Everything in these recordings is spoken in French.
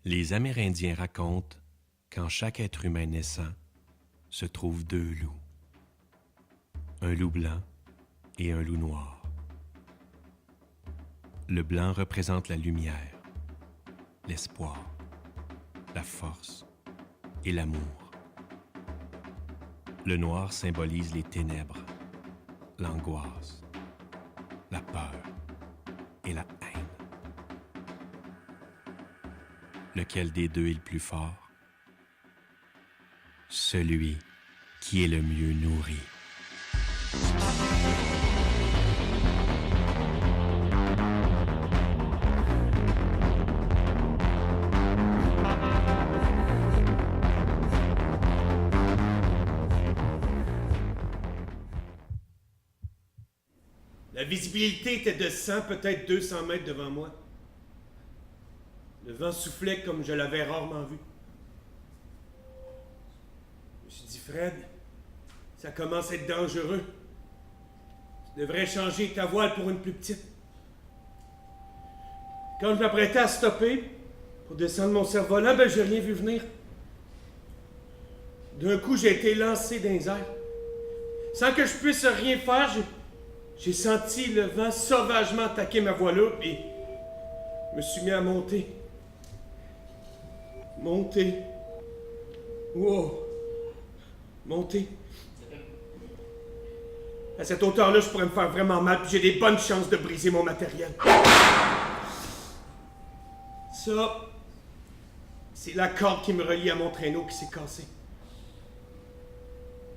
Les Amérindiens racontent qu'en chaque être humain naissant se trouvent deux loups. Un loup blanc et un loup noir. Le blanc représente la lumière, l'espoir, la force et l'amour. Le noir symbolise les ténèbres, l'angoisse, la peur et la haine. Lequel des deux est le plus fort? Celui qui est le mieux nourri. La visibilité était de 100, peut-être 200 mètres devant moi. Le vent soufflait comme je l'avais rarement vu. Je me suis dit, Fred, ça commence à être dangereux. Tu devrais changer ta voile pour une plus petite. Quand je m'apprêtais à stopper pour descendre mon cerf-volant, j'ai rien vu venir. D'un coup, j'ai été lancé dans les airs. Sans que je puisse rien faire, j'ai senti le vent sauvagement attaquer ma voilure et je me suis mis à monter. Monter. Wow. Monter. À cette hauteur-là, je pourrais me faire vraiment mal, puis j'ai des bonnes chances de briser mon matériel. Ça, c'est la corde qui me relie à mon traîneau qui s'est cassée.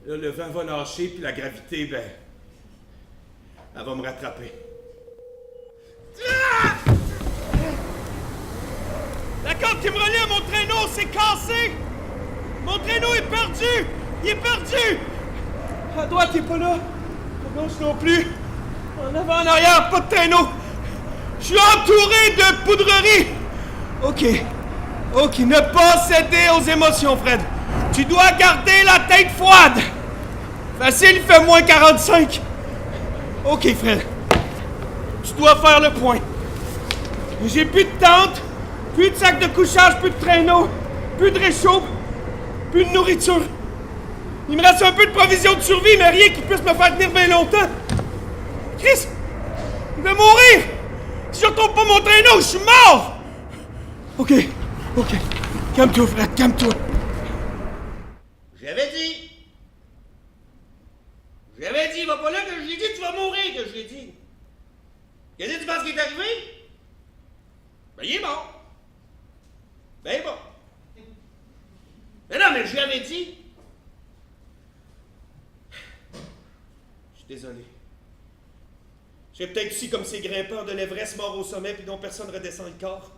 Là, le vent va lâcher, puis la gravité, elle va me rattraper. La corde qui me relie à mon traîneau s'est cassée! Mon traîneau est perdu! Il est perdu! À droite, il est pas là. À gauche non plus. En avant, en arrière, pas de traîneau. Je suis entouré de poudreries. OK, ne pas céder aux émotions, Fred. Tu dois garder la tête froide. Facile, il fait moins 45. OK, Fred. Tu dois faire le point. J'ai plus de tente, plus de sac de couchage, plus de traîneau, plus de réchaud, plus de nourriture. Il me reste un peu de provisions de survie, mais rien qui puisse me faire tenir bien longtemps. Chris, je vais mourir. Si je retrouve pas mon traîneau, je suis mort. OK. Calme-toi, Fred, calme-toi. J'avais dit, va pas là que je l'ai dit, tu vas mourir que je l'ai dit. Qu'est-ce que tu penses qui est arrivé? Il est mort. Bon. Mais non, mais je lui avais dit. Je suis désolé. J'ai peut-être aussi comme ces grimpeurs de l'Everest morts au sommet puis dont personne redescend le corps.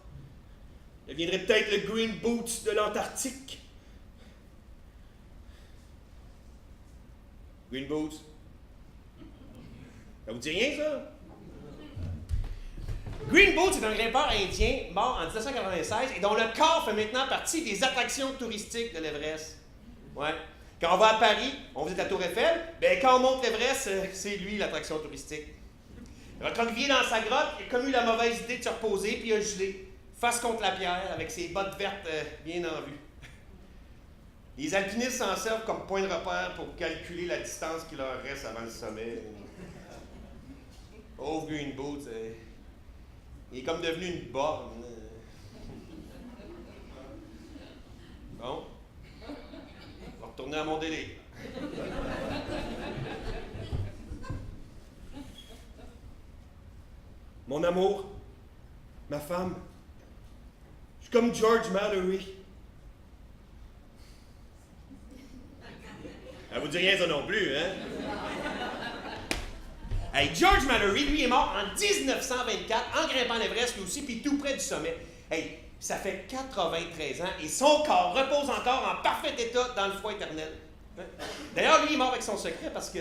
Je deviendrais peut-être le Green Boots de l'Antarctique. Green Boots. Ça vous dit rien, ça? Green Boots est un grimpeur indien mort en 1996 et dont le corps fait maintenant partie des attractions touristiques de l'Everest. Ouais. Quand on va à Paris, on visite la Tour Eiffel, quand on monte l'Everest, c'est lui l'attraction touristique. Recroquevillé dans sa grotte, il a comme eu la mauvaise idée de se reposer puis il a gelé, face contre la pierre, avec ses bottes vertes bien en vue. Les alpinistes s'en servent comme point de repère pour calculer la distance qu'il leur reste avant le sommet. Pauvre Green Boots, il est comme devenu une borne. Bon. On va retourner à mon délire. Mon amour, ma femme, je suis comme George Mallory. Ça vous dit rien ça non plus, hein? Hey, George Mallory, lui, est mort en 1924 en grimpant l'Everest, lui aussi, puis tout près du sommet. Hey, ça fait 93 ans et son corps repose encore en parfait état dans le froid éternel. D'ailleurs, lui, il est mort avec son secret parce que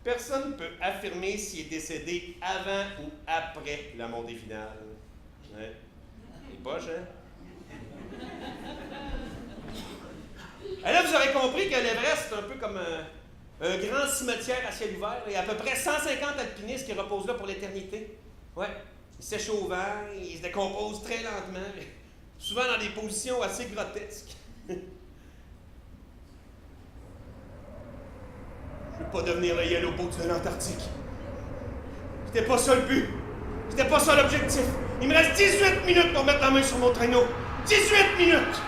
personne ne peut affirmer s'il est décédé avant ou après la montée finale. Ouais. Il est poche, hein? Et là, vous aurez compris que l'Everest, c'est un peu comme un grand cimetière à ciel ouvert. Il y a à peu près 150 alpinistes qui reposent là pour l'éternité. Ouais. Ils sèchent au vent, ils se décomposent très lentement. souvent dans des positions assez grotesques. Je veux pas devenir le Yellow Boat de l'Antarctique. C'était pas ça le but. C'était pas ça l'objectif. Il me reste 18 minutes pour mettre la main sur mon traîneau. 18 minutes!